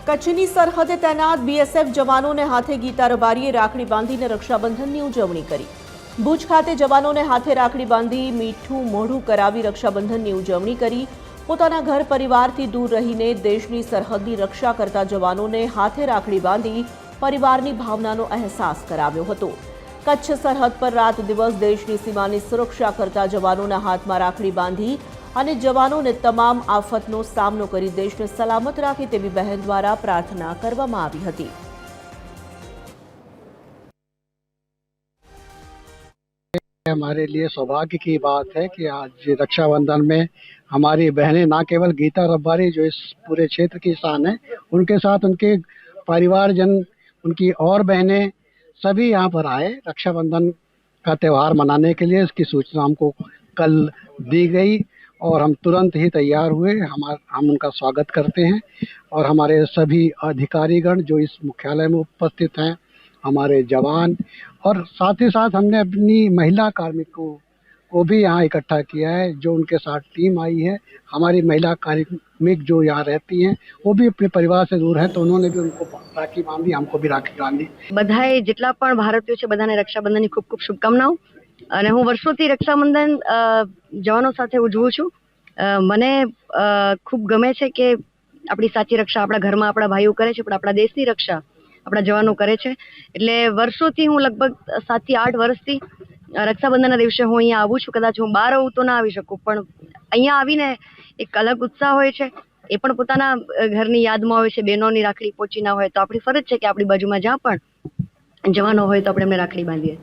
કચ્છની સરહદે તૈનાત બીએસએફ જવાનોને હાથે ગીતા રબારીએ રાખડી બાંધીને રક્ષાબંધનની ઉજવણી કરી। ભુજ ખાતે જવાનોને હાથે રાખડી બાંધી મીઠું મોઢું કરાવી રક્ષાબંધનની ઉજવણી કરી। પોતાના ઘર પરિવારથી દૂર રહીને દેશની સરહદની રક્ષા કરતા જવાનોને હાથે રાખડી બાંધી પરિવારની ભાવનાનો અહેસાસ કરાવ્યો હતો। કચ્છ સરહદ પર રાત દિવસ દેશની સીમાની સુરક્ષા કરતા જવાનોના હાથમાં રાખડી બાંધી અને જવાનોને તમામ આફતનો સામનો કરી દેશને સલામત રાખે તેવી બહેન દ્વારા પ્રાર્થના કરવામાં આવી હતી। हमारे लिए सौभाग्य की बात है कि आज रक्षाबंधन में हमारी बहनें ना केवल गीता रबारी जो इस पूरे क्षेत्र की शान है, उनके साथ उनके परिवारजन, उनकी और बहनें सभी यहाँ पर आए रक्षाबंधन का त्यौहार मनाने के लिए। इसकी सूचना हमको कल दी गई और हम तुरंत ही तैयार हुए। हम उनका स्वागत करते हैं और हमारे सभी अधिकारीगण जो इस मुख्यालय में उपस्थित हैं, हमारे जवान और साथ ही साथ हमने अपनी महिला कार्मिकों को भी यहाँ इकट्ठा किया है। जो उनके साथ टीम आई है, हमारी महिला कार्मिक जो यहाँ रहती हैं वो भी अपने परिवार से दूर हैं, तो उन्होंने भी उनको राखी बांधी, हमको भी राखी बांधी। बधाई जेटला पण भारतीयो छे बधाने रक्षाबंधननी खूब खूब शुभकामनाओं। અને હું વર્ષોથી રક્ષાબંધન જવાનો સાથે ઉજવું છું। મને ખૂબ ગમે છે કે આપણી સાચી રક્ષા આપણા ઘરમાં આપણા ભાઈઓ કરે છે, પણ આપણા દેશની રક્ષા આપણા જવાનો કરે છે। એટલે વર્ષોથી હું લગભગ 7 થી 8 વર્ષથી રક્ષાબંધનના દિવસે હું અહીંયા આવું છું। કદાચ હું બહાર આવું તો ના આવી શકું, પણ અહીંયા આવીને એક અલગ ઉત્સાહ હોય છે। એ પણ પોતાના ઘરની યાદમાં હોય છે। બહેનોની રાખડી પહોંચી ના હોય તો આપણી ફરજ છે કે આપણી બાજુમાં જ્યાં પણ જવાનો હોય તો આપણે એમને રાખડી બાંધીએ।